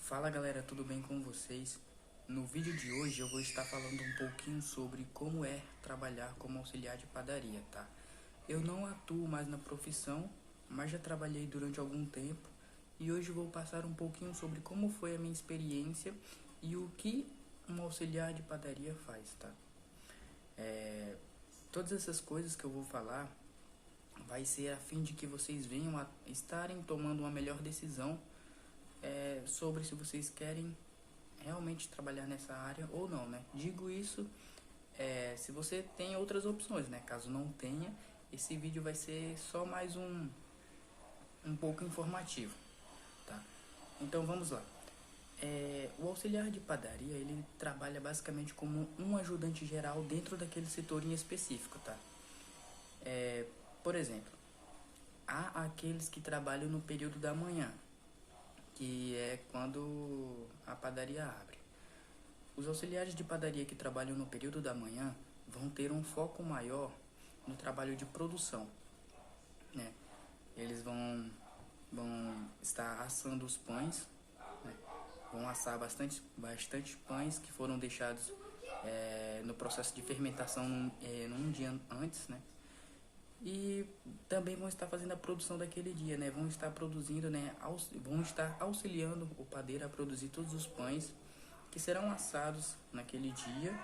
Fala galera, tudo bem com vocês? No vídeo de hoje eu vou estar falando um pouquinho sobre como é trabalhar como auxiliar de padaria, tá? Eu não atuo mais na profissão, mas já trabalhei durante algum tempo e hoje vou passar um pouquinho sobre como foi a minha experiência e o que um auxiliar de padaria faz, tá? Todas essas coisas que eu vou falar vai ser a fim de que vocês venham a estarem tomando uma melhor decisão sobre se vocês querem realmente trabalhar nessa área ou não, né? Digo isso se você tem outras opções, né? Caso não tenha, esse vídeo vai ser só mais um pouco informativo, tá? Então vamos lá. O auxiliar de padaria, ele trabalha basicamente como um ajudante geral dentro daquele setor em específico, tá? Por exemplo, há aqueles que trabalham no período da manhã, que é quando a padaria abre. Os auxiliares de padaria que trabalham no período da manhã vão ter um foco maior no trabalho de produção, né? Eles vão estar assando os pães, né? Vão assar bastante pães que foram deixados no processo de fermentação num dia antes, né? E também vão estar fazendo a produção daquele dia, né? Vão estar produzindo, né? Vão estar auxiliando o padeiro a produzir todos os pães que serão assados naquele dia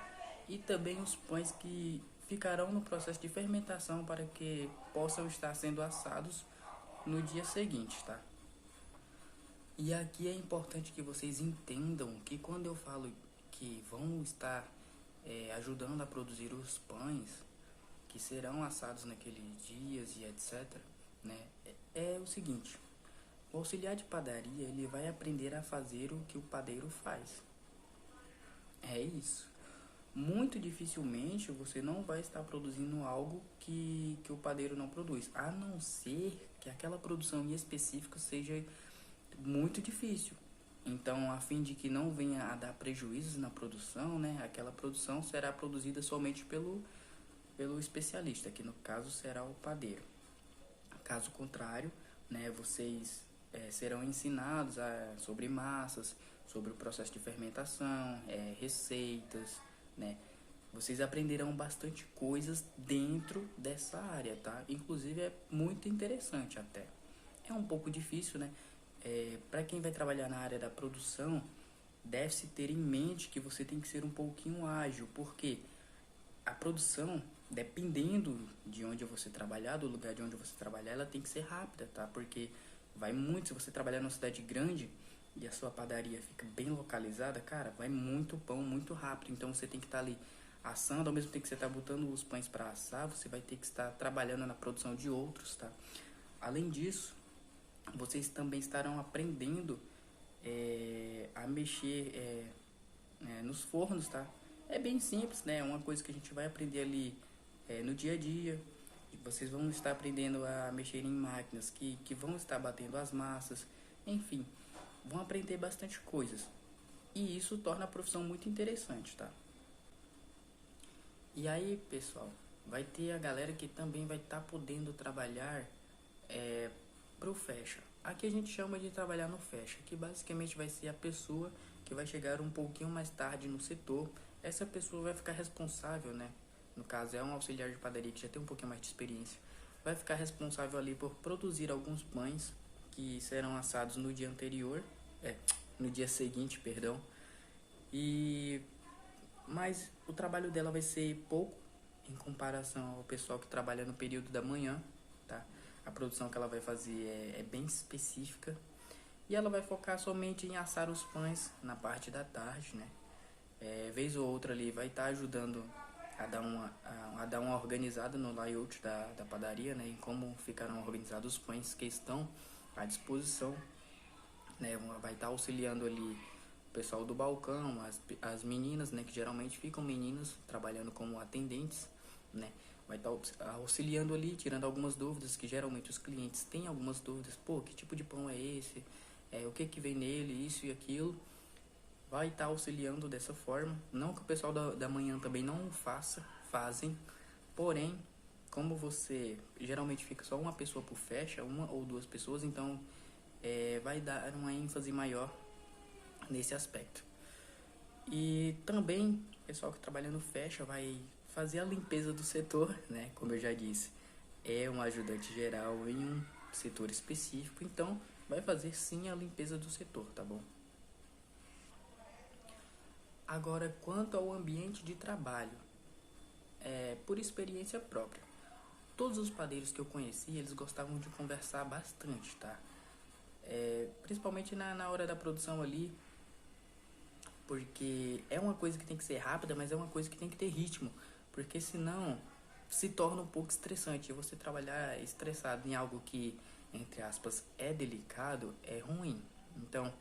e também os pães que ficarão no processo de fermentação para que possam estar sendo assados no dia seguinte, tá? E aqui é importante que vocês entendam que quando eu falo que vão estar ajudando a produzir os pães que serão assados naqueles dias e etc, né? É o seguinte, o auxiliar de padaria, ele vai aprender a fazer o que o padeiro faz. É isso. Muito dificilmente você não vai estar produzindo algo que o padeiro não produz, a não ser que aquela produção em específico seja muito difícil. Então, a fim de que não venha a dar prejuízos na produção, né, aquela produção será produzida somente pelo especialista, que no caso será o padeiro. Caso contrário, né, vocês serão ensinados sobre massas, sobre o processo de fermentação, receitas, né? Vocês aprenderão bastante coisas dentro dessa área, tá? Inclusive é muito interessante até. É um pouco difícil, né? Para quem vai trabalhar na área da produção, deve-se ter em mente que você tem que ser um pouquinho ágil, porque a produção, dependendo de onde você trabalhar, do lugar de onde você trabalhar, ela tem que ser rápida, tá? Porque vai muito, se você trabalhar numa cidade grande e a sua padaria fica bem localizada, cara, vai muito pão, muito rápido. Então você tem que estar ali assando, ao mesmo tempo que você está botando os pães para assar, você vai ter que estar trabalhando na produção de outros, tá? Além disso, vocês também estarão aprendendo a mexer nos fornos, tá? É bem simples, né? É uma coisa que a gente vai aprender ali no dia a dia. Vocês vão estar aprendendo a mexer em máquinas que vão estar batendo as massas. Enfim, vão aprender bastante coisas. E isso torna a profissão muito interessante, tá? E aí, pessoal, vai ter a galera que também vai estar podendo trabalhar pro fecha. Aqui a gente chama de trabalhar no fecha, que basicamente vai ser a pessoa que vai chegar um pouquinho mais tarde no setor. Essa pessoa vai ficar responsável, né? No caso é um auxiliar de padaria que já tem um pouquinho mais de experiência. Vai ficar responsável ali por produzir alguns pães que serão assados no dia anterior, no dia seguinte, perdão. Mas o trabalho dela vai ser pouco em comparação ao pessoal que trabalha no período da manhã, tá? A produção que ela vai fazer é bem específica e ela vai focar somente em assar os pães na parte da tarde, né? Vez ou outra ali vai estar ajudando a dar uma organizada no layout da padaria, né? Em como ficarão organizados os pães que estão à disposição, né? Vai estar auxiliando ali o pessoal do balcão, as meninas, né? Que geralmente ficam meninas trabalhando como atendentes, né? Vai estar auxiliando ali, tirando algumas dúvidas, que geralmente os clientes têm algumas dúvidas. Pô, que tipo de pão é esse? O que vem nele, isso e aquilo. Vai estar auxiliando dessa forma. Não que o pessoal da manhã também não fazem. Porém, como você geralmente fica só uma pessoa por fecha, uma ou duas pessoas, então vai dar uma ênfase maior nesse aspecto. E também, o pessoal que trabalha no Fecha vai fazer a limpeza do setor, né? Como eu já disse, é um ajudante geral em um setor específico, então vai fazer sim a limpeza do setor, tá bom? Agora, quanto ao ambiente de trabalho, por experiência própria, todos os padeiros que eu conheci, eles gostavam de conversar bastante, tá? Principalmente na hora da produção ali, porque é uma coisa que tem que ser rápida, mas é uma coisa que tem que ter ritmo, porque senão se torna um pouco estressante. E você trabalhar estressado em algo que, entre aspas, é delicado, é ruim. Então,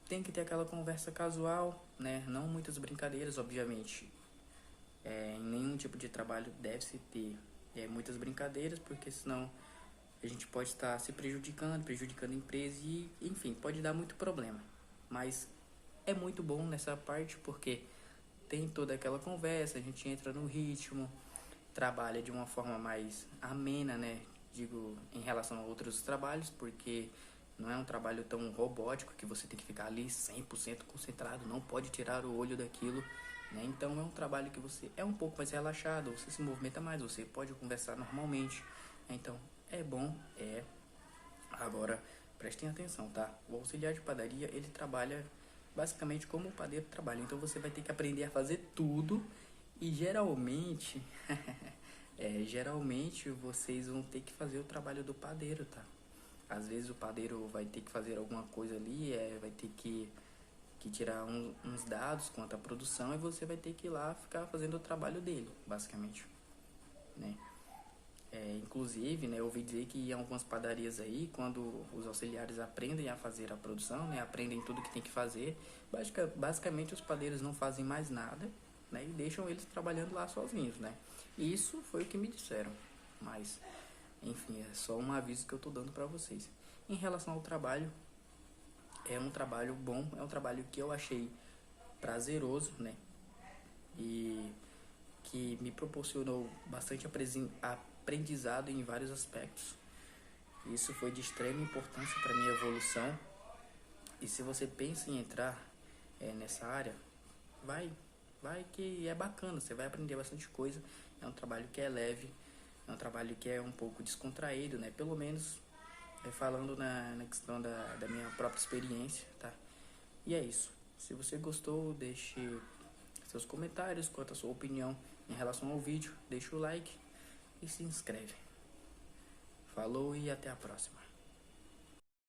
tem que ter aquela conversa casual, né? Não muitas brincadeiras, obviamente. Em nenhum tipo de trabalho deve-se ter muitas brincadeiras, porque senão a gente pode estar se prejudicando a empresa e, enfim, pode dar muito problema. Mas é muito bom nessa parte porque tem toda aquela conversa, a gente entra no ritmo, trabalha de uma forma mais amena, né? Digo, em relação a outros trabalhos, porque não é um trabalho tão robótico que você tem que ficar ali 100% concentrado, não pode tirar o olho daquilo, né? Então é um trabalho que você é um pouco mais relaxado, você se movimenta mais, você pode conversar normalmente. Então é bom, é. Agora, prestem atenção, tá? O auxiliar de padaria, ele trabalha basicamente como o padeiro trabalha. Então você vai ter que aprender a fazer tudo e geralmente, geralmente vocês vão ter que fazer o trabalho do padeiro, tá? Às vezes o padeiro vai ter que fazer alguma coisa ali, vai ter que tirar uns dados quanto à produção e você vai ter que ir lá ficar fazendo o trabalho dele, basicamente, né? Inclusive, né, eu ouvi dizer que em algumas padarias aí, quando os auxiliares aprendem a fazer a produção, né, aprendem tudo que tem que fazer, basicamente os padeiros não fazem mais nada, né, e deixam eles trabalhando lá sozinhos, né. E isso foi o que me disseram, mas, enfim, é só um aviso que eu tô dando para vocês. Em relação ao trabalho, é um trabalho bom, é um trabalho que eu achei prazeroso, né, e que me proporcionou bastante aprendizado em vários aspectos. Isso foi de extrema importância para minha evolução. E se você pensa em entrar nessa área, vai, vai que é bacana, você vai aprender bastante coisa. É um trabalho que é leve, é um trabalho que é um pouco descontraído, né? Pelo menos falando na questão da minha própria experiência, tá? E é isso. Se você gostou, deixe seus comentários quanto à sua opinião em relação ao vídeo, deixa o like e se inscreve. Falou e até a próxima.